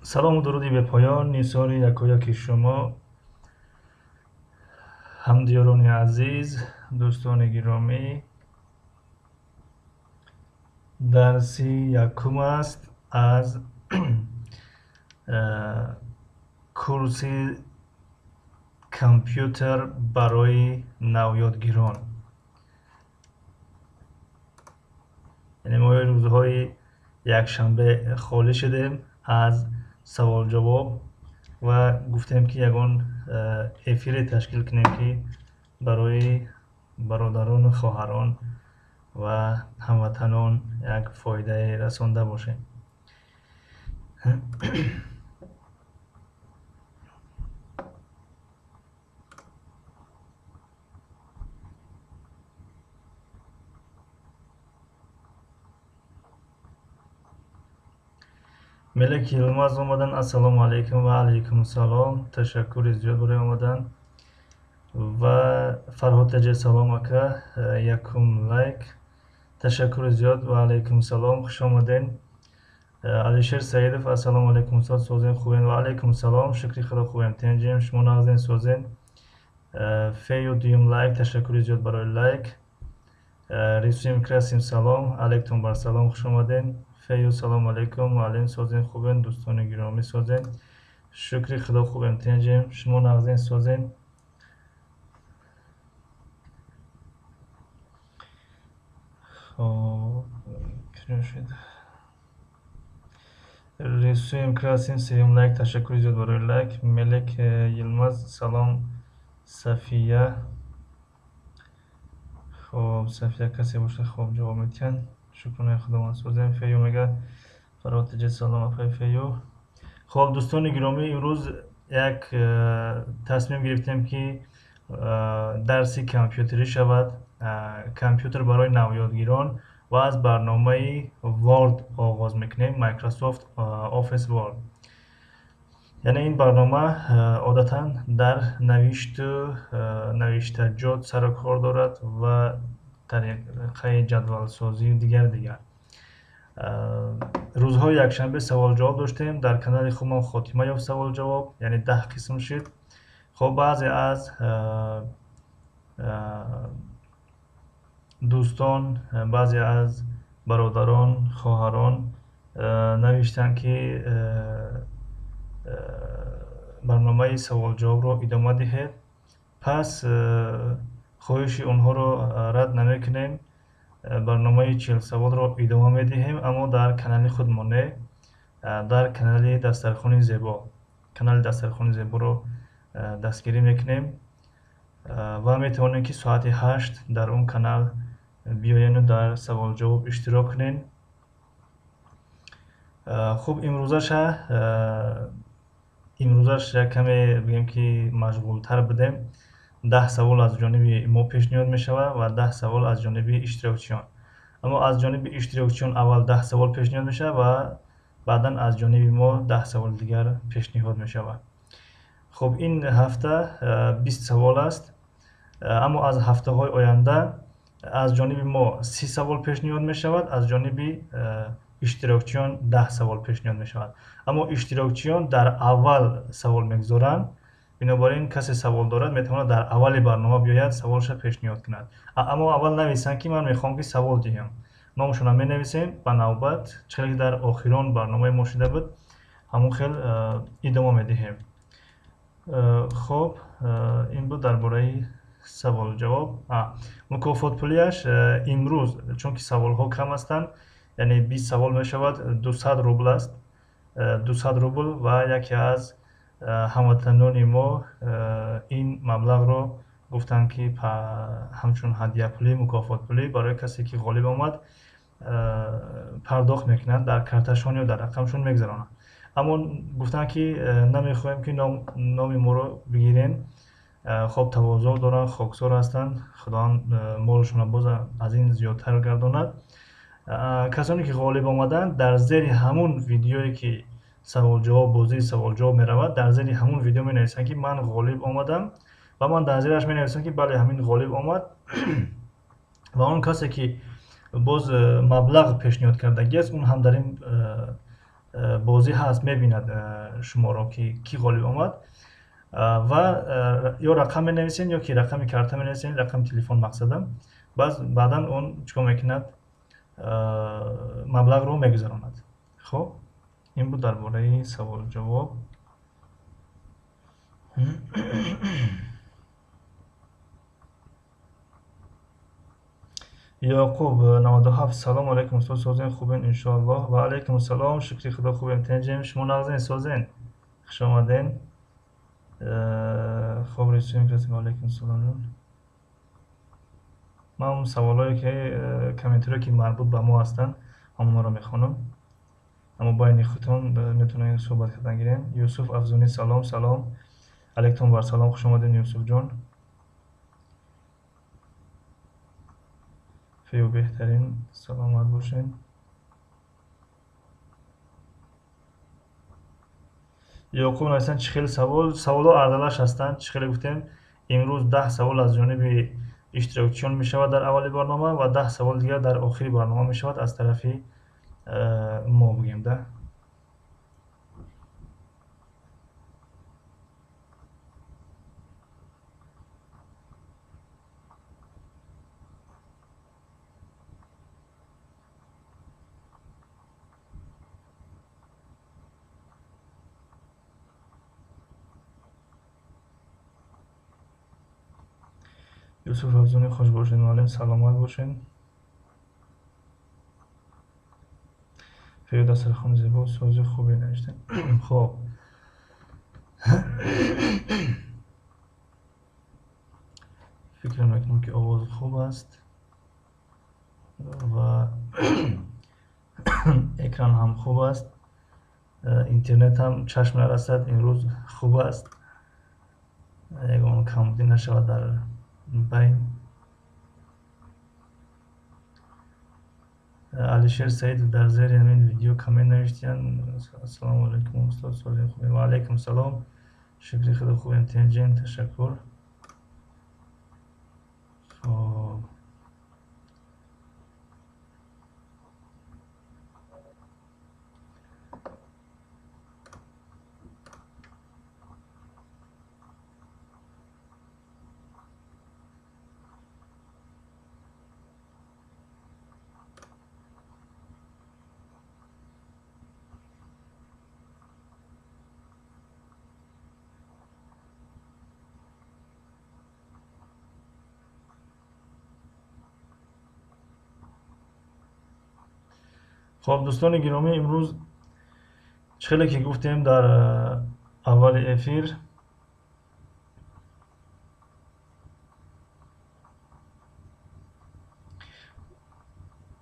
سلام و درودی به پایان نیسان یکایک شما همدیاران عزیز، دوستان گرامی. درسی یکم است از کورس کامپیوتر برای نویادگیران. یعنی ما روزهای یکشنبه خالی شدیم از سوال جواب و گفتیم که یگان افیر تشکیل کنیم که برای برادران و خواهران و هموطنان یک فایده رسانده باشه. ملک یلماز اومدن. السلام علیکم و علیکم السلام. تشکر زیاد برای اومدن. و فرهاد تجه سلام اکا یکم لایک. تشکر زیاد و علیکم السلام. خوش آمدین. علیشیر سعیدов السلام علیکم استاد سوزین خوبین و علیکم السلام. شکری خدا خوبین تنجیم شما نازین سوزین. فیو دویم لایک. تشکر زیاد برای لایک. ریسیم کراسیم سلام علیکم بر سلام. خوش آمدین. فیو سلام علیکم و علیکم سوزین خوبین دوستان گرامی سوزین. شکری خدا خوبین تنجیم شما نازین سوزین. خب شد ریسیم کراسیم سیوم لایک. تشکر زیاد برای لایک. ملک یلماز سلام. صفیه خب صفیه کسی باشه خب جواب میتین. شکرانه خداوند سوزین. فیو میگه فرات جه سلام افای فیو. خب دوستان گرامی امروز یک تصمیم گرفتیم که درسی کامپیوتری شود. کامپیوتر برای نویادگیران و از برنامه وارد آغاز میکنیم. مایکروسافت آفیس وارد. یعنی این برنامه عادتا در نوشتجات سر و کار دارد و طریقه جدول سازی و دیگر. روزهای یکشنبه سوال جواب داشتیم در کانال خودم. خاتمه یافت سوال جواب، یعنی 10 قسم شد. خب بعضی از دوستان، بعضی از برادران، خواهران نوشتن که برنامه سوال جواب رو ادامه دهید. پس خواهش اونها رو رد نمیکنیم. برنامه 40 سوال رو ادامه میدهیم، اما در کانال خودمانه، در کانال دسترخوان زیبا. کانال دسترخوان زیبا رو دستگیری میکنیم و میتونید که ساعت 8 در اون کانال بیاین و در سوال جواب اشتراک کنین. خب امروزش کمی بگیم که مشغول تر بدیم. 10 سوال از جانب ما پیشنهاد می شود و 10 سوال از جانب اشتراکچیان. اما از جانب اشتراکچیان اول 10 سوال پیشنهاد می شود و بعدا از جانب ما 10 سوال دیگر پیشنهاد می شود. خب این هفته 20 سوال است، اما از هفته های آینده از جانب ما 30 سوال پیشنهاد می شود، از جانب اشتراکچیان 10 سوال پیشنهاد می شود. اما اشتراکچیان در اول سوال میگذارند، بنابراین کسی سوال دارد میتواند در اول برنامه بیاید سوالش پیشنهاد کند. اما اول نویسند که من میخوام که سوال دهم. نامشون هم مینویسیم به نوبت، چون در آخران برنامه ما شده بود همون خیل ادامه میدهیم. خب این بود درباره سوال جواب. مکافات پولیش امروز چون که سوال ها کم هستند، یعنی 20 سوال می شود 200 روبل است. 200 روبل و یکی از هموطنان ما این مبلغ رو گفتن که همچون هدیه پولی، مکافات پولی برای کسی که غالب آمد پرداخت میکنند، در کارتشان یا در رقمشون میگذارند. اما گفتن که نمیخوایم که نام ما رو بگیرین. خب تواضع دارن، خاکسار هستند، خدا مالشون باز از این زیادتر گرداند. کسانی که غالب آمدن در زیر همون ویدیویی که سوال جواب، بازی سوال جواب می رود، در زیر همون ویدیو می نویسن که من غالب آمدم و من در زیرش می نویسم که بله همین غالب آمد. و اون کسی که باز مبلغ پیشنهاد کردگی است، اون هم در این بازی هست میبیند شما را که کی غالب آمد و یا رقم می‌نویسین یا که رقم کارت می‌نویسین، رقم تلفن مقصدم. بعدا اون چیکار میکند؟ مبلغ رو میگذراند. خب این بود درباره سوال جواب. یعقوب 97 سلام علیکم استاد سازین خوبین ان شاء الله. و علیکم السلام شکری خدا خوبیم تنجیم شما نازنین سازین خوش آمدین. خب رسیم که علیکم السلام. من اون سوالایی که کامنتری که مربوط به ما هستن همونا رو میخونم، اما باین خودتون میتونین صحبت کردن گیرین. یوسف افزونی سلام. سلام علیکم و سلام خوش آمدین یوسف جان. فیو بهترین سلامت باشین. یعقوب نویسن چه خیلی سوال اردلاش هستند. چه خیلی گفتیم امروز 10 سوال از جانب اشتراکچیون می شود در اولی برنامه و 10 سوال دیگر در آخری برنامه می شود از طرف ما بگیم ده. یوسف افزونی خوش باشین معلم سلامت باشین. فیو دسترخوان زیبا سازی خوبی نوشتین. خب فکر میکنم که آواز خوب است و اکران هم خوب است، اینترنت هم چشم نرسد امروز خوب است، یکون کمبودی نشود در بین. علیشیر سعید در زیر همین ویدیو کامنت نوشتین السلام علیکم استاد سازی خوبی. و علیکم السلام شکری خدا خوب انتنجین تشکر. خب دوستان گرامی امروز چخیلی که گفتیم در اول افیر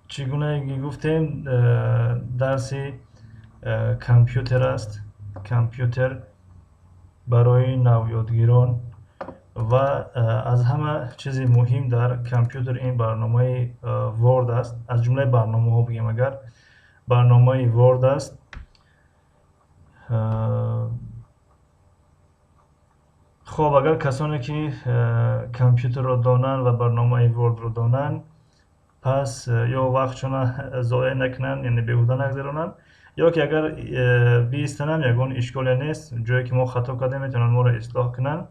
چگونه که گفتیم درس کامپیوتر است، کامپیوتر برای نویادگیران و از همه چیز مهم در کامپیوتر این برنامه ورد است. از جمله برنامه ها بگیم اگر برنامه ورد است. خب اگر کسانی که کامپیوتر را دانند و برنامه ورد را دانند پس یا وقتشون ضایع نکنن یعنی بیهوده نگذرونن، یا که اگر بیستنن یگان اشکالی نیست، جایی که ما خطا کردیم میتونن ما را اصلاح کنن.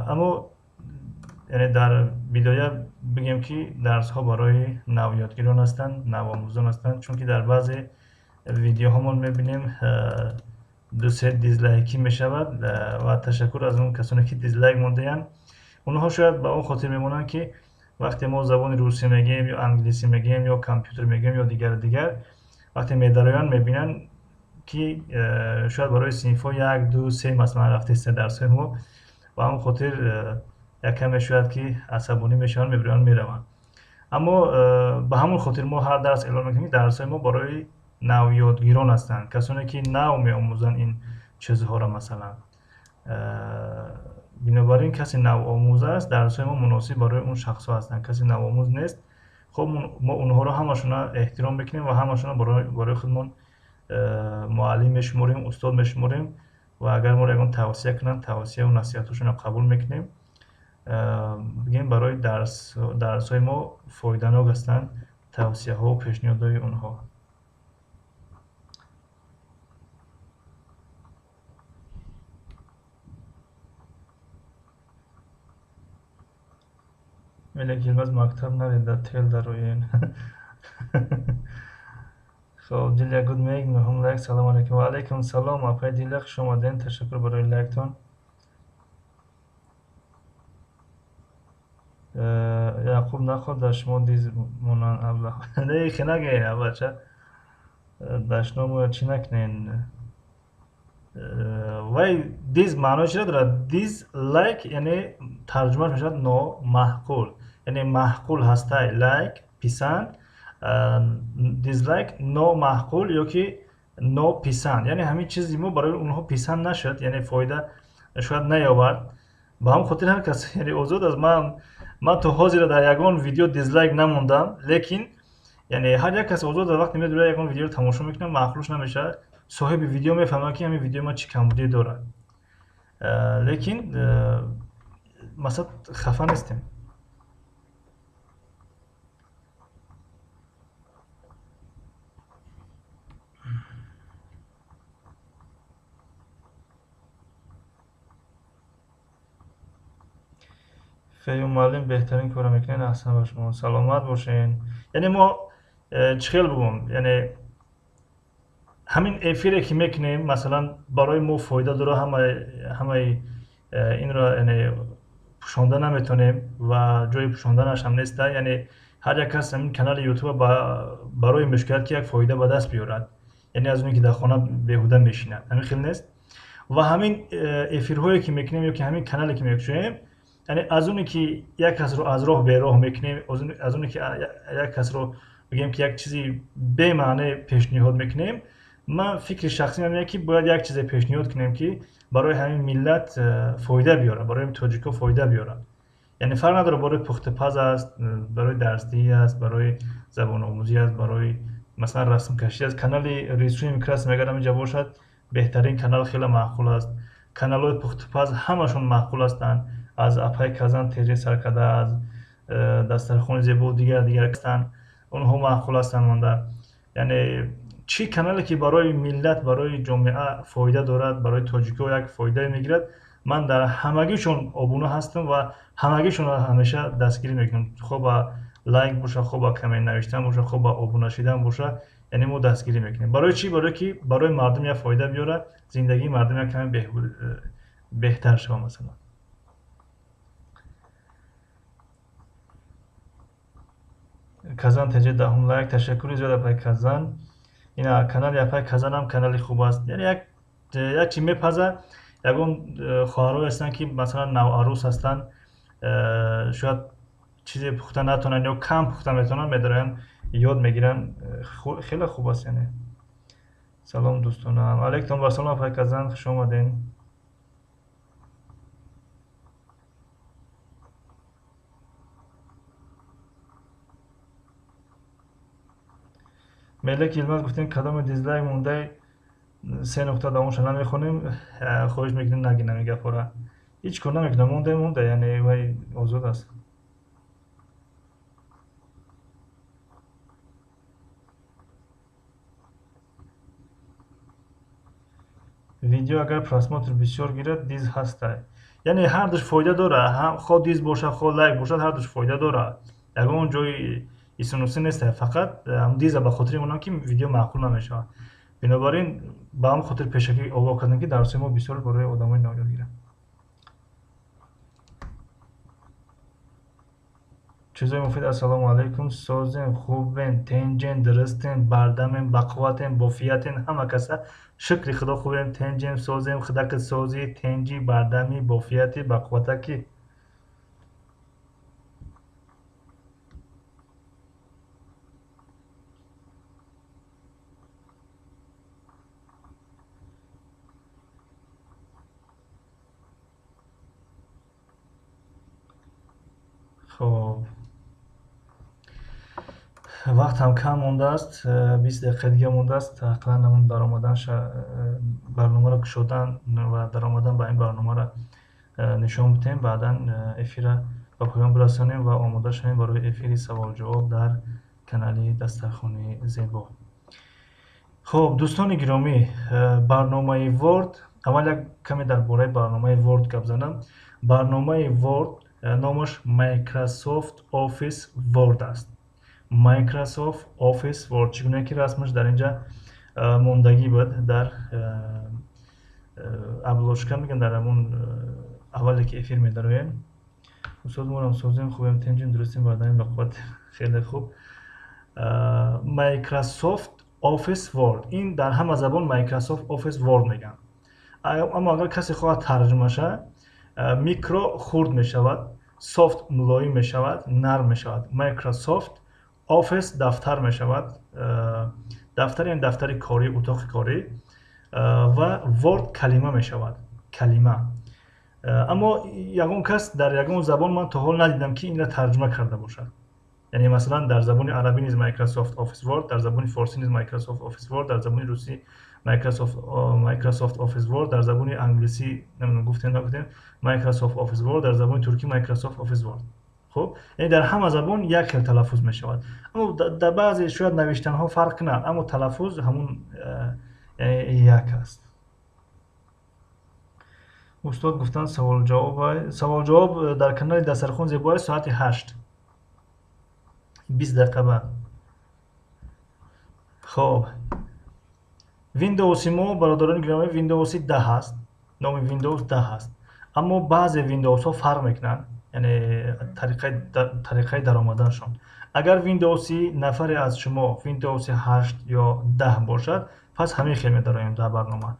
اما یعنی در بدایه بگیم که درس ها برای نویادگیران هستند، نوآموزان هستند، چون که در بعضی ویدیو همون میبینیم 2-3 دیزلایکی میشود و تشکر از اون کسانی که دیزلایک مونده. اونها شاید به اون خاطر میمونن که وقتی ما زبان روسی میگیم یا انگلیسی میگیم یا کامپیوتر میگیم یا دیگر وقتی میدرایان میبینن که شاید برای صنف ها 1-2-3 مثلا رفته 3 درس ما و اون خاطر یکم شاید که عصبانی میشن میبرن میرون. اما به همون خاطر ما هر درس اعلام میکنیم درس ما برای نویادگیران هستند، کسانی که نو میآموزن این چیزها را. مثلا بنابراین کسی نوآموز است درس ما مناسب برای اون شخص ها هستند، کسی نوآموز نیست خب ما اونها رو همشون احترام میکنیم و همشون برای خودمون معلم میشمریم، استاد میشمریم و اگر ما رو یکان توصیه کنن توصیه و نصیحتشون رو قبول میکنیم. بگیم برای درس های ما فایده‌ناک هستند توصیه ها و پیشنهادهای اونها. ملک یلمز مکتب نریده تل در روین. خب دیلیا گود میگ مهم لایک سلام علیکم و علیکم سلام اپای دیلیا خوش آمدین تشکر برای لایکتون. یعقوب نخود در شما دیز مونان ابله نه خیلی نگه بچه داشتم چی نکنین وای دیز معنی چی داره دیز لایک یعنی ترجمهش میشه نامحقول یعنی محقول هسته لایک پسند دیزلایک نامحقول یا که ناپسند یعنی همین چیزی ما برای اونها پسند نشد یعنی فایده شاید نیاورد با هم خاطر هر کس یعنی اوزود از من تو حاضر در یگان ویدیو دیزلایک نموندم لیکن یعنی هر یک کس اوزود وقتی میاد یگان ویدیو رو تماشا میکنه معقولش نمیشه صاحب ویدیو میفهمه که همین ویدیو ما چی کمبودی داره لیکن مثلا خفه نیستیم فیوم معلم بهترین کارو میکنین احسن باش شما سلامت باشین یعنی ما چخیل بگم یعنی همین افیری که میکنیم مثلا برای ما فایده داره همه این را یعنی پوشانده نمیتونیم و جای پوشاندنش هم نیست یعنی هر یک کس همین کانال یوتیوب برای مشکل که یک فایده به دست بیارد یعنی از اونی که در خانه بیهوده میشینه همین خیلی نیست و همین افیرهایی که میکنیم یا که همین کانالی که میکنیم یعنی از اونی که یک کس رو از راه به راه میکنیم از اونی که یک کس رو بگیم که یک چیزی به معنی پیشنهاد میکنیم من فکر شخصی من اینه که باید یک چیز پیشنهاد کنیم که برای همین ملت فایده بیاره برای تاجیکا فایده بیاره یعنی فرق نداره برای پخت پز است برای درسدهی است برای زبان آموزی است برای مثلا رسم کشی است کانال ریسوی میکراس میگم اینجا باشد بهترین کانال خیلی معقول است کانال های پخت پز همشون معقول هستند از اپای کازان تیجی سرکده از دسترخوان زیبا دیگر هستند اونها معقول هستند مانده یعنی چی کانالی که برای ملت برای جامعه فایده دارد برای تاجیکا یک فایده میگیرد من در همگیشون ابونه هستم و همگیشون همیشه دستگیری میکنم خوب لایک باشه خوب کامنت نوشتن باشه خوب ابونه شدن باشه یعنی ما دستگیری میکنیم برای چی برای که برای مردم یک فایده بیاره زندگی مردم یک کمی بهتر شه مثلا کازان تجد دهم لایک تشکر زیاد برای کازان این کانال یپای کازان هم کانالی خوب است یعنی یک چی میپزه یکون خواهرای هستن که مثلا نو عروس هستن شاید چیزی پخته نتونن یا کم پخته میتونن میدارن یاد میگیرن خیلی خوب است یعنی سلام دوستانم علیکم و سلام یپای کازان خوش آمدین ملک یلمز گفتین کدام دیزلایک مونده 3 نقطه دومش نمیخونیم خواهش میکنیم نگی نمیگه پورا هیچ کار نمیکنه مونده یعنی وای آزاد است ویدیو اگر پراسماتر بسیار گیرد دیز هسته یعنی هر دوش فایده داره هم خود دیز باشه خود لایک باشه هر دوش فایده داره اون جای ایسونوسی نیست فقط هم دیز به خاطر اونم که ویدیو معقول نمیشه بنابراین با هم خاطر پیشکی آگاه کردن که درس ما بسیار برای آدمای نایادگیره چیزای مفید السلام علیکم سازن خوبن تنجن درستن بردمن بقواتن بافیتن همه کسا شکر خدا خوبن تنجن سازن خداکت سازی تنجی بردمی بافیتی بقواتکی خب وقت هم کم مونده است 20 دقیقه دیگه مونده است تقریبا همون درآمدن برنامه را گشودن و درآمدن به این برنامه را نشان بدیم بعدا افیر را به پایان برسانیم و آماده شویم برای افیری سوال جواب در کانال دسترخوان زیبا خب دوستان گرامی برنامه ورد اول یک کمی درباره برنامه ورد گپ زنم برنامه ورد номаш Microsoft Office Word аст. Microsoft Office Word чӣ гуне ки расмаш дар инҷа мондагӣ буд дар обложка мегӯям дар ҳамон аввале ки эфир медароем. Устодмонам созем хубем тенҷин дурустим бардаем бақувват хеле хуб. Microsoft Office Word ин дар ҳама забон Microsoft Office Word мегӯям. аммо агар касе хоҳад тарҷумаша, микро хурд мешавад, софт мулоим мешавад, нарм мешавад. Microsoft Office дафтар мешавад, дафтар яъне дафтари корӣ, утоқи корӣ, ва Word калима мешавад, калима. аммо ягон кас дар ягон забон ман то ҳол надидам ки инро тарҷума карда бошад. яъне масалан дар забони арабӣ низ Microsoft Office Word, дар забони форсӣ низ Microsoft Office Word, дар забони русӣ Microsoft Office Word, дар забони англисӣ намедонам гуфтем нагуфтем Microsoft Office Word, дар забони туркӣ Microsoft Office Word. хуб, яъне дар ҳама забон як хел талаффуз мешавад. аммо дар баъзе шояд навиштанҳо фарқ кунад, аммо талаффуз ҳамон як аст. устод гуфтанд савол-ҷавоб дар канали Дастархон Зебоӣ соати 8, 20 дақиқа баъд. хоб, Windows мо бародарони гиромӣ Windows 10 аст, номи Windows 10 аст. аммо баъзе Windows ҳо фарқ мекунанд, яъне тариқаи даромаданшон. агар Windows нафаре аз шумо Windows 8 ё 10 бошад, пас ҳамин хел медароем дар барнома.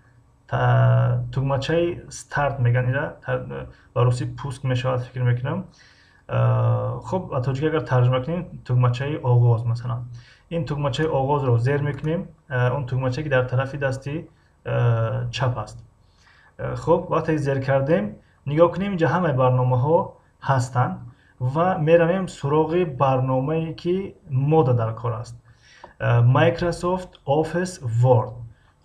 тугмачаи старт меган ира, ба русӣ пуск мешавад фикр мекунам. хуб, ба тоҷикӣ агар тарҷума кунем тугмачаи оғоз масалан. ин тугмачаи оғозро зер мекунем, он тугмачае ки дар тарафи дасти чап аст. хуб, вақте зер кардем, нигоҳ кунем инҷа ҳамаи барномаҳо ҳастанд ва меравем суроғи барномае ки мода дар кор аст. Microsoft Office Word.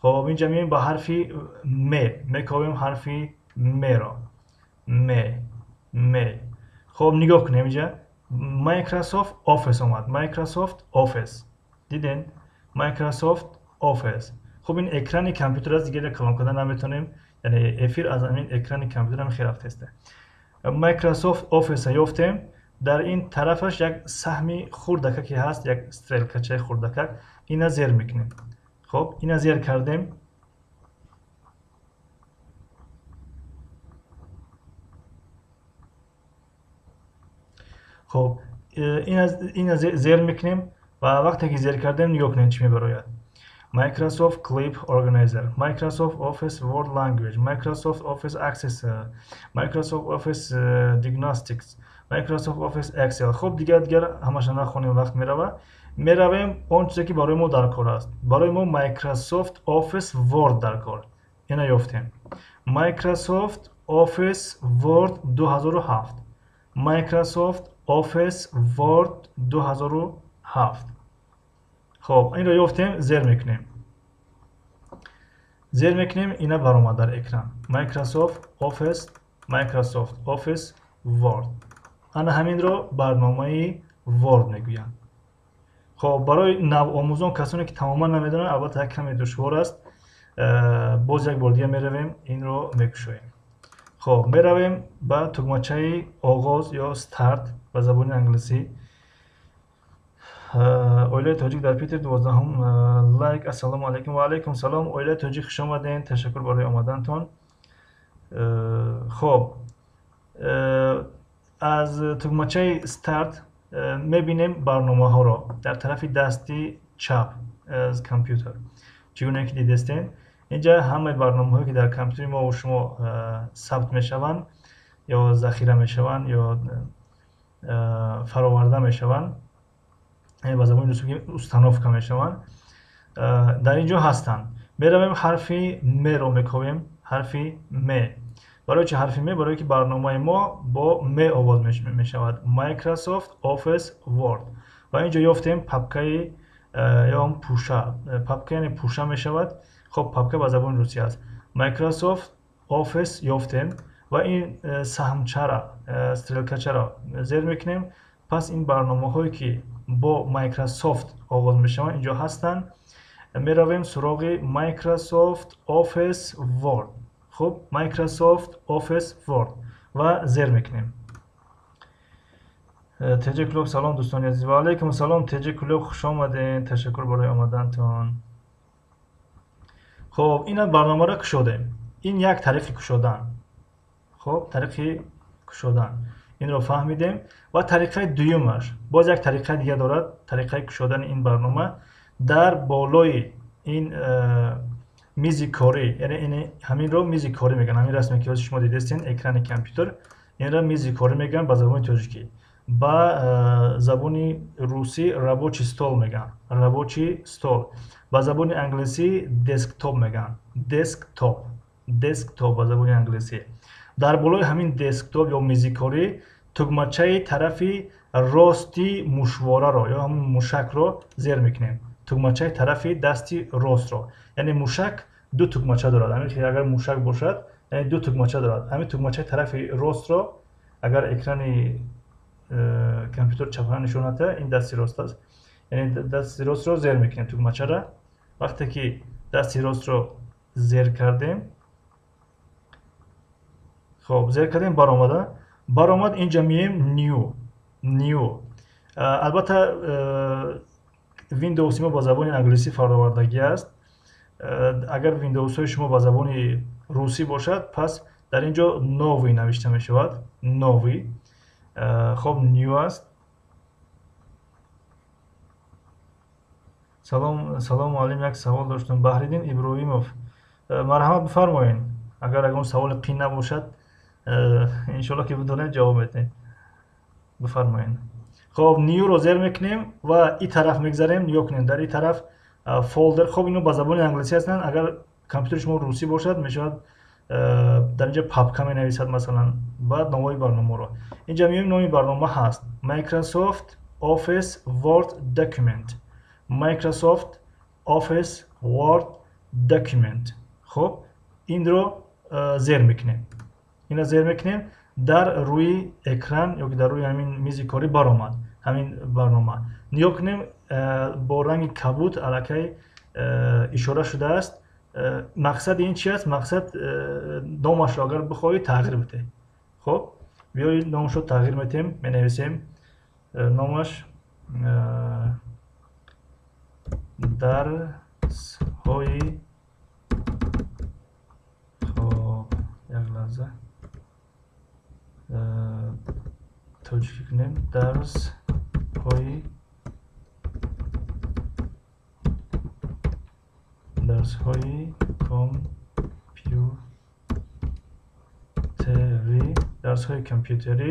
хоб, инҷа меем ба ҳарфи ме, мековем ҳарфи меро. ме. хоб, нигоҳ кунем инҷа Microsoft Office омад. Microsoft Office. диден? Microsoft Office. хуб, ин экрани компютер аст, дигар калом карда наметавонем, яъне эфир аз ҳамин экрани компютер ҳам хеле рафтаста. Microsoft Office ёфтем. дар ин тарафаш як саҳми хурдака ки ҳаст, як стрелкачаи хурдакак, ина зер мекунем. хоб, ина зер кардем. хоб, ина зер мекунем ва вақте ки зер кардем нигоҳ кунем чӣ мебарояд. Microsoft Clip Organizer, Microsoft Office Word Language, Microsoft Office Access, Microsoft Office Diagnostics, Microsoft Office Excel. хоб, дигар ҳамаша нахонем, вақт мерава. меравем он чизе ки барои мо дар кор аст. барои мо Microsoft Office Word дар кор. ина ёфтем. Microsoft Office Word 2007. Microsoft Office Word 2007. хоб, инро ёфтем, зер мекунем. ина баромад дар экран. Microsoft Office Word. ана ҳаминро барномаи Word мегӯянд. хоб, барои навомӯзон, касоне ки тамоман намедонанд, албатта як каме душвор аст. боз як бор дига меравем, инро мекушоем. хоб, меравем ба тугмачаи оғоз ё старт ба забони англисӣ. оилаи тоҷик дар Питер 12 лайк. ассалому алайкум. ва алайкум салом. оилаи тоҷик хуш омаден. ташаккур барои омадантон. хоб, аз тугмачаи старт мебинем барномаҳоро дар тарафи дасти чап аз компютер. чӣ гуне ки дидестен, инҷа ҳамаи барномаҳое ки дар компютери мо шумо сабт мешаванд ё захира мешаванд ё фароварда мешаванд, ба забони русӣ установка мешаванд, дар инҷо ҳастанд. меравем ҳарфи меро мековем. ҳарфи ме. барои чӣ ҳарфи ме? барое ки барномаи мо бо ме овоз мешавад. Microsoft Office Word. ва инҷо ёфтем папкаи ё пуша. папка яъне пуша мешавад. хоб, папка ба забони русӣ аст. Microsoft Office ёфтем ва ин саҳмчара, стрелкачаро зер мекунем. пас ин барномаҳое ки бо Microsoft оғоз мешаванд инҷо ҳастанд. меравем суроғи Microsoft Office Word. хуб, Microsoft Office Word ва зер мекунем. TC Club salom do'stoni aziz. Va alaykum salom TC Club, xush omadin. Tashakkur барои омадантон. Хоб, ина барномаро кушодем. Ин як тариқи кушодан. хоб, тариқи кушодан. Инро фаҳмидем ва тариқаи дуюмаш боз як тариқаи дига дорад. Тариқаи кушодани ин барнома дар болои ин мизи корӣ, яъне ин ҳаминро мизи корӣ мегӯянд. Ҳамин расме ки ҳозир шумо дидастин экрани компютер, инро мизи корӣ мегӯянд ба забони тоҷикӣ. Ба забони русӣ рабочий стол мегӯянд. Рабочий стол. Ба забони англисӣ десктоп мегӯянд. Десктоп. Десктоп ба забони англисӣ. Дар болои ҳамин десктоп ё мизикорӣ тугмачаи тарафи рости мушвораро ё ҳамун мушакро зер мекунем. Тугмачаи тарафи дасти ростро. Яъне мушак ду тугмача дорад. Ҳамин ки агар мушак бошад, яъне ду тугмача дорад. Ҳамин тугмачаи тарафи ростро агар экрани компютер чапана нишон надиҳад, ин дасти рост аст. Яъне дасти ростро зер мекунем тугмачаро. Вақте ки дасти ростро зер кардем, хоб, зер кардем, баромада. Баромад, инҷа меем new. New. Албатта Windows мо ба забони англисӣ фаровардагӣ аст. Агар Windows-ҳои шумо ба забони русӣ бошад, пас дар инҷо новый навишта мешавад. Новый. хоб, new аст. салом муаллим, як савол доштам. Баҳриддин Иброҳимов, марҳамат, бифармоед. Агар ягон саволи қин набошад, иншоалло ки бидонем ҷавоб медиҳем. Бифармоед. хоб, new-ро зер мекунем ва ин тараф мегзарем, нигоҳ кунем. Дар ин тараф folder, хоб, ино ба забони англисӣ ҳастанд. Агар компютери шумо русӣ бошад, мешавад дар инҷа папка менависад, масалан, баъд номҳои барномаро. Инҷа меоем, номи барнома ҳаст Microsoft Office Word Document. Microsoft Office Word Document. хоб, инро зер мекунем. Ина зер мекунем, дар рӯи экран ё ки дар рӯи ҳамин мизи корӣ баромад ҳамин барнома. Нигоҳ кунем, бо ранги кабуд аллакай ишора шудааст. Мақсади ин чи аст? Мақсад номашро агар бихоҳӣ тағйир бидеҳ. хоб, биёед номашро тағйир медиҳем, менависем. Номаш дарсҳои, хоб, як лаҳза, тоҷикӣ кунем. дарсҳои компютерӣ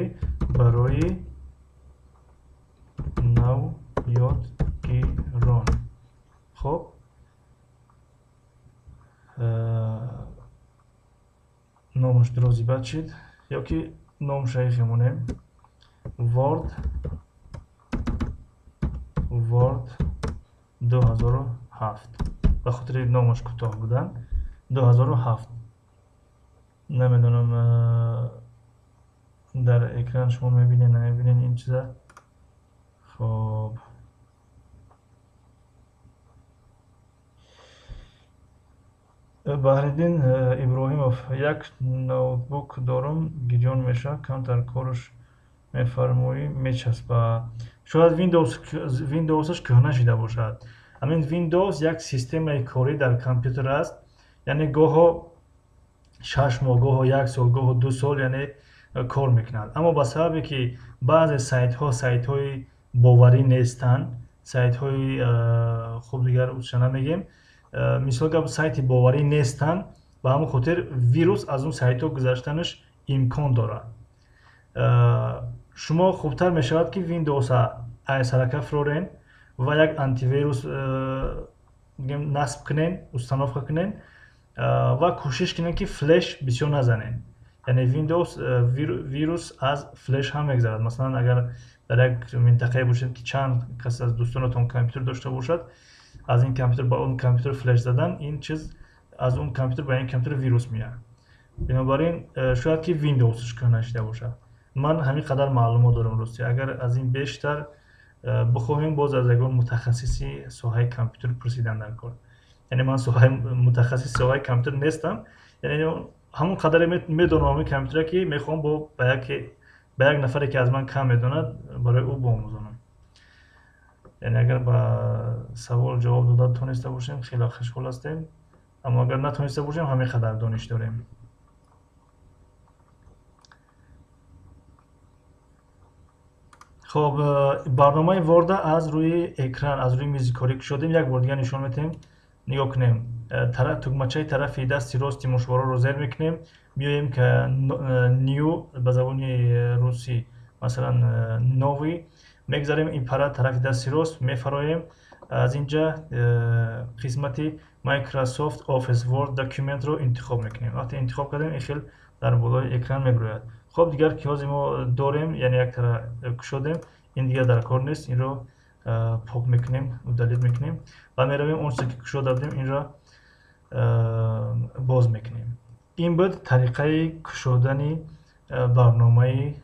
барои навёдгирон. хоб, номаш дрози бад шид, ё ки ном шайхе монем. Word 2007. ба хотири номаш кӯтоҳ будан. 2007. Намедонам дар экран шумо мебинед, намебинед ин чиза. хоб, Баҳриддин Иброҳимов, як ноутбук дорам, гирён мешавад, камтар кораш мефармоӣ, мечаспад. Шояд Windows-аш кӯҳна шида бошад. Ҳамин Windows як системаи корӣ дар компютер аст. Яъне гоҳо 6 моҳ, гоҳо 1 сол, гоҳо 2 сол, яъне кор мекунад. Аммо ба сабабе ки баъзе сайтҳои боварӣ нестанд, сайтҳои хуб, дигар ӯзша намегем, мисол гап сайти боварӣ нестанд, ба ҳамон хотир вирус аз он сайтҳо гузаштанаш имкон дорад. Шумо хубтар мешавад ки Windows-а айсарака фурорен ва як антивирус насб кунен, установка кунен ва кӯшиш кунен ки флеш бисёр назанен. Яъне Windows вирус аз флеш ҳам мегзарад. Масалан, агар дар як минтақае бошед ки чанд кас аз дӯстонатон компютер дошта бошад, аз ин компютер ба он компютер флеш задан, ин чиз аз он компютер ба ин компютер вирус меяд. Бинобар ин шояд ки Windows-аш кӯҳна шида бошад. Ман ҳамин қадар маълумот дорам рости. Агар аз ин бештар бихоҳем, боз аз ягон мутахассиси соҳаи компютер пурсидан дар кор. Яъне ман мутахассиси соҳаи компютер нестам. Яъне ҳамон қадаре медонам ҳамин компютера ки мехоҳам ба яке به یک نفری که از من کم میدوند برای او بآموزانم. یعنی اگر با سوال جواب داده تونسته باشیم خیلی خوشحال هستیم، اما اگر نتونسته باشیم همین قدر دانش داریم. خب برنامه ورد از روی اکران از روی میز کاری شدیم. یک بار دیگه نشون میدیم. نگاه کنیم طرف تکمچه طرف دست راست مشوار رو زیر میکنیم، میایم که نیو به زبان روسی مثلا نوی میگذاریم، این پره طرف دست راست میفرایم. از اینجا قسمتی مایکروسافت آفیس ورد داکیومنت رو انتخاب میکنیم. وقتی انتخاب کردیم این خیلی در بالای اکران میگوید. خب دیگر که ما داریم یعنی یک طرف کشیدیم، این دیگه در کار نیست، این رو پاک میکنیم و دلیت میکنیم و میرویم اون چیزی که کشیده بودیم این را باز میکنیم. این بود طریقه کشیدن برنامه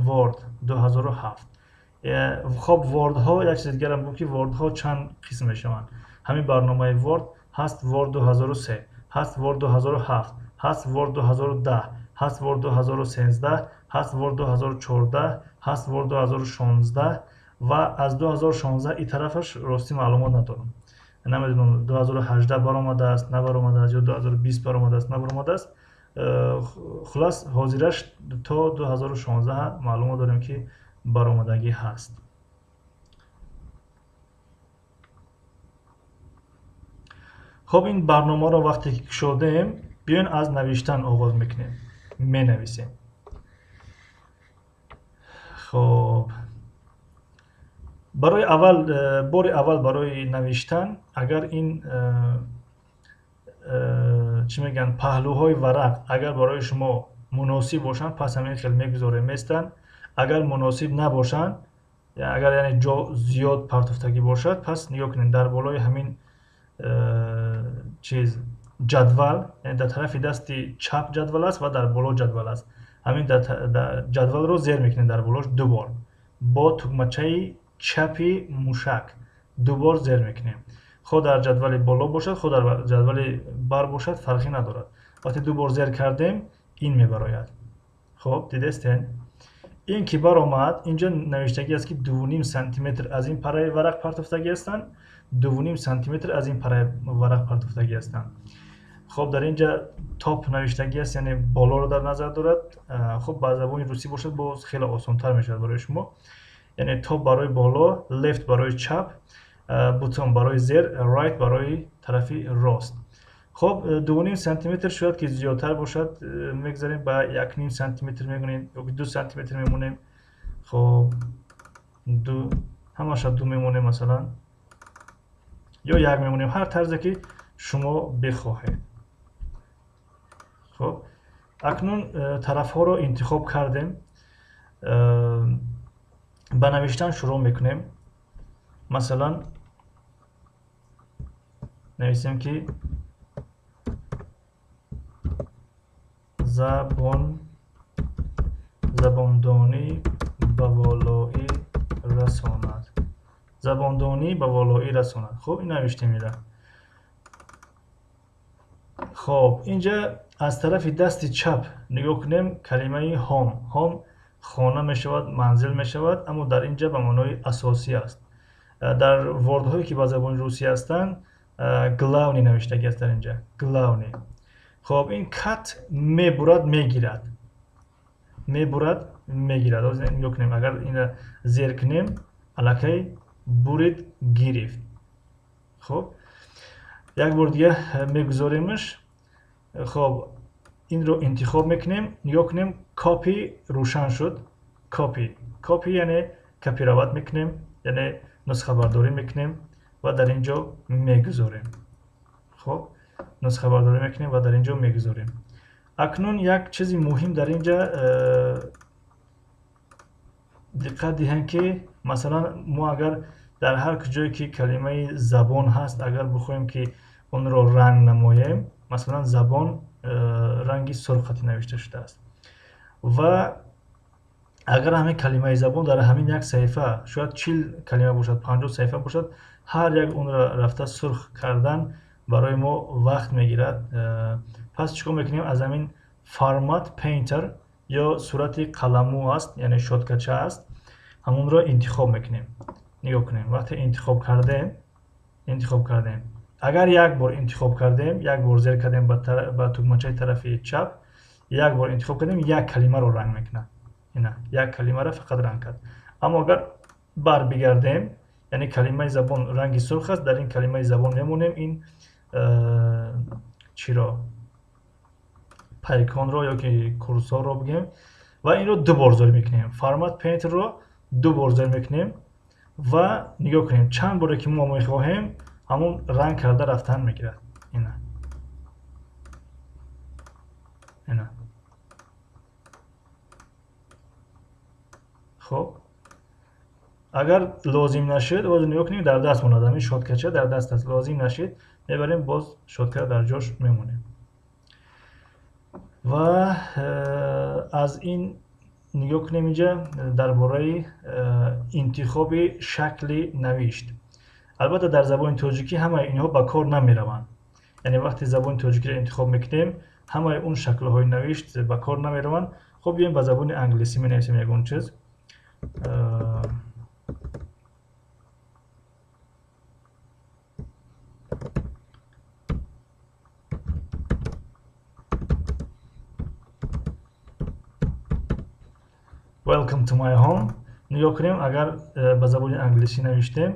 ورد 2007. خب ورد ها یک چیز دیگر هم بود که ورد ها چند قسم میشوند. همین برنامه ورد هست ورد 2003، هست ورد 2007، هست ورد 2010، هست ورد 2013، هست ورد 2014، هست ورد 2016 و از 2016 این طرفش راستی معلومات ندارم. نمیدونم 2018 برآمده است نبرآمده است یا 2020 برآمده است نبرآمده است. خلاص حاضرش تا 2016 معلومات داریم که برآمدگی هست. خب این برنامه رو وقتی که شدیم بیاین از نوشتن آغاز میکنیم. می نویسیم. خب برای بار اول برای نوشتن اگر این چی میگن پهلوهای ورق اگر برای شما مناسب باشن پس همین خیلی میگذاریم میستن. اگر مناسب نباشن اگر یعنی جا زیاد پرتفتگی باشد پس نگاه کنید در بالای همین چیز جدول، یعنی در طرف دست چپ جدول است و در بالا جدول است. همین در جدول رو زیر میکنید در بالاش دو بار با تکمچه چپی موشک دو بار زیر میکنیم. خود در جدول بالا باشد خود در جدول بر باشد فرقی ندارد. وقتی دو بار زیر کردیم این میبراید. خب دیدستین این که برآمد اینجا نوشتگی است که 2.5 سانتی متر از این پره ورق پرتفتگی هستند، 2.5 سانتی متر از این پره ورق پرتفتگی هستند. خب در اینجا تاپ نوشتگی است یعنی بالا رو در نظر دارد. خب با زبان روسی باشد باز خیلی آسان تر میشد برای شما. یعنی تاپ برای بالا، لفت برای چپ، بوتون برای زیر، رایت برای طرف راست. خب 2.5 سانتی متر شاید که زیادتر باشد میگذاریم با 1.5 سانتی متر میگونیم یا 2 سانتی متر میمونیم. خب دو همش دو میمونیم مثلا یا یک میمونیم، هر طرزی که شما بخواهید. خب اکنون طرف ها رو انتخاب کردیم. با نوشتن شروع میکنیم. مثلا نویسیم که زباندانی به والایی رساند. زباندانی به والایی رساند. خب این نوشته میره. خب اینجا از طرف دست چپ نگاه کنیم کلمه هام خانه می شود، منزل می شود، اما در اینجا به معنای اساسی است. در ورد هایی که با زبان روسی هستند گلاونی نوشتگی است در اینجا گلاونی. خب این کت میبرد میگیرد، میبرد میگیرد. نگاه کنیم اگر این زیر کنیم الکی برید گرفت. خب یک بار دیگه میگذاریمش. خب این رو انتخاب میکنیم. نگاه کنیم کاپی روشن شد. کاپی یعنی کپی روت میکنیم یعنی نسخه برداری میکنیم و در اینجا میگذاریم. خب نسخه برداری میکنیم و در اینجا میگذاریم. اکنون یک چیزی مهم در اینجا دقت دهیم که مثلا ما اگر در هر کجایی که کلمه زبان هست اگر بخوایم که اون رو رنگ نماییم، مثلا زبان رنگی سرخ خطی نوشته شده است و اگر همین کلمه زبان در همین یک صفحه شاید 40 کلمه باشد 50 صفحه باشد، هر یک اون را رفته سرخ کردن برای ما وقت میگیرد. پس چیکار میکنیم؟ از همین فرمت پینتر ё сурати қаламу аст, яъне шоткача аст. Ҳамонро интихоб мекунем. нигоҳ кунем, вақте интихоб кардем, агар як бор интихоб кардем, як бор зер кардем ба тугмачаи тарафи чап, як бор интихоб кардем, як калимаро ранг мекунад. ина як калимаро фақат ранг кард. аммо агар барбигардем, яъне калимаи забон ранги сурх аст, дар ин калимаи забон мемонем ин чиро пайконро ёки курсорро бигем ва инро ду бор зори мекунем. формат painterро ду бор зори мекунем ва нигоҳ кунем чанд боре ки мо мехоҳем ҳамон ранг карда рафтан мегирад. ина хуб, агар лозим нашуд, боз нигоҳ кунем дар даст монад. ҳамин шоткача дар даст аст. лозим нашуд мебарем, боз шоткача дар ҷош мемонем. ва аз ин нигоҳ кунем инҷа дар бораи интихоби шакли навишт. албатта дар забони тоҷикӣ ҳамаи инҳо ба кор намераванд. яъне вақте забони тоҷикиро интихоб мекунем, ҳамаи он шаклҳои навишт ба кор намераванд. хуб, биёем ба забони англисӣ менависем ягон чиз. Welcome to my home. нигоҳ кунем, агар ба забони англисӣ навиштем,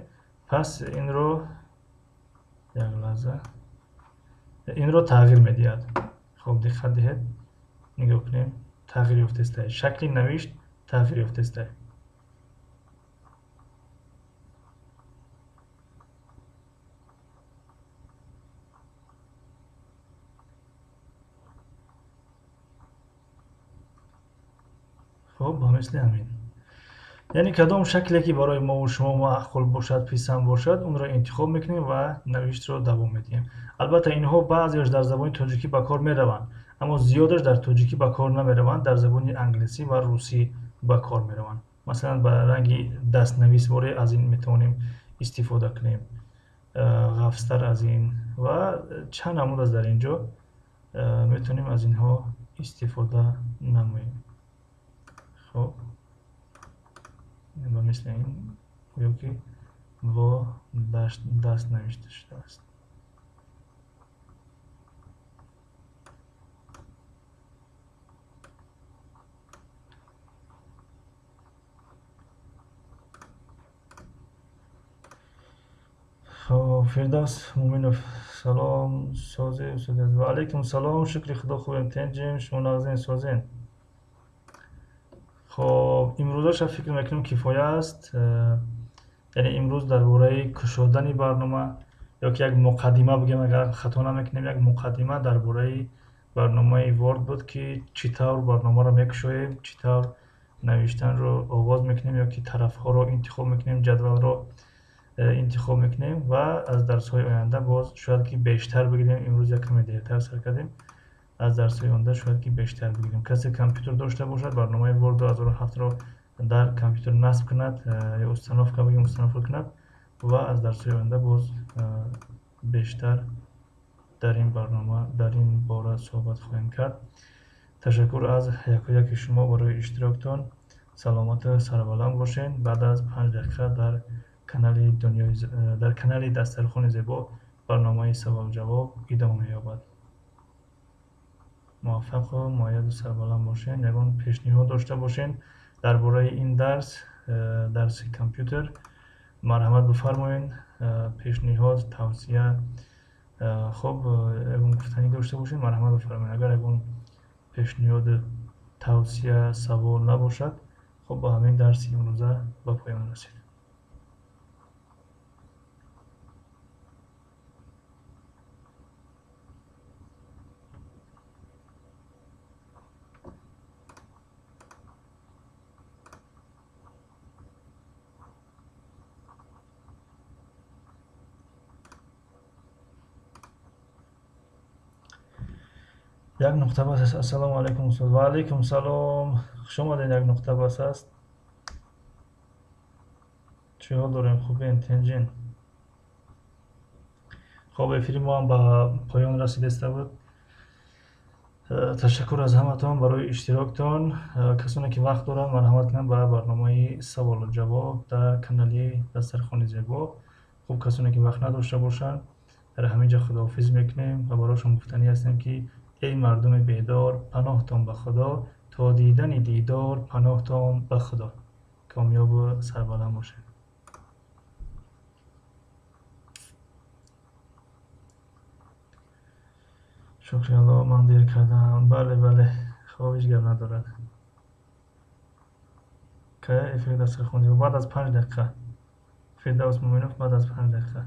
пас инро як лаҳза инро тағйир медиҳад. хуб, диққат диҳед. нигоҳ кунем, тағйир ёфтааст. шакли навишт тағйир ёфтааст. хуб, ба мисли ҳамин. яъне кадом шакле ки барои мову шумо маъқул бошад, писанд бошад, онро интихоб мекунем ва навиштро давом медиҳем. албатта инҳо баъзеаш дар забони тоҷикӣ ба кор мераванд, аммо зиёдаш дар тоҷикӣ ба кор наменаванд, дар забони англисӣ ва русӣ ба кор мераванд. масалан, ба ранги дастнависворе аз ин метавонем истифода кунем, ғафстар аз ин ва чанд намуд аст дар ин ҷо метавонем аз инҳо истифода намоем. хуб, ба мисли ин гӯё ки бо даст навишта шудааст. фирдавс муъминов: салом созе устод. ва алайкум салом, шукри худо, хубем, тенҷем, шумо нағзен созен. хоб, имрӯзаша фикр мекунам кифоя аст. яъне имрӯз дар бораи кушодани барнома ёки як муқаддима бигем, агар хато намекунем, як муқаддима дар бораи барномаи Word буд ки чӣ тавр барномаро мекушоем, чӣ тавр навиштанро оғоз мекунем ёки тарафҳоро интихоб мекунем, ҷадвалро интихоб мекунем ва аз дарсҳои оянда боз шояд ки бештар бигирем. имрӯз якаме дертар сар кардем. аз дарсҳои оянда шояд ки бештар бигирем. касе компютер дошта бошад, барномаи Word 2007-ро дар компютер насб кунад ё установка бигем, установка кунад ва аз дарсҳои оянда боз бештар дар ин барнома, дар ин бора суҳбат хоҳем кард. ташаккур аз якояки шумо барои иштироктон. саломату сарбаланд бошед. баъд аз 5 дақиқа дар канали Дастархони Зебо барномаи савол-ҷавоб идома меёбад. муваффақу муайяду сарбаланд бошед. ягон пешниҳод дошта бошед дар бораи ин дарси компютер, марҳамат бифармоед. пешниҳод, тавсия, хуб, ягон гуфтанӣ дошта бошед, марҳамат бифармоед. агар ягон пешниҳоду тавсия, савол набошад, хуб, ба ҳамин дарси имрӯза ба поён расид. як нуқта бас аст. ассалому алайкум устод. ва алайкум салом, хуш омадед. як нуқта бас аст. чӣ ҳол дорем? хубем, тенҷен? хоб, эфири мо ҳам ба поён расидаста буд. ташаккур аз ҳаматон барои иштироктон. Касоне ки вақт доранд марҳамат кунанд ба барномаи саволу ҷавоб дар канали Дастархони Зебо. Хуб, касоне ки вақт надошта бошанд, дар ҳамин ҷо худоҳофиз мекунем ва барошон гуфтанӣ ҳастем ки эй мардуми бедор, паноҳтон ба Худо, то дидани дидор паноҳтон ба Худо. Комёбу сарбаланд бошед. شکر الله من دیر کردم. بله خوابش گپ ندارد. که افیق دست خوندی و بعد از 5 دقیقه فردوس مومنوف بعد از 5 دقیقه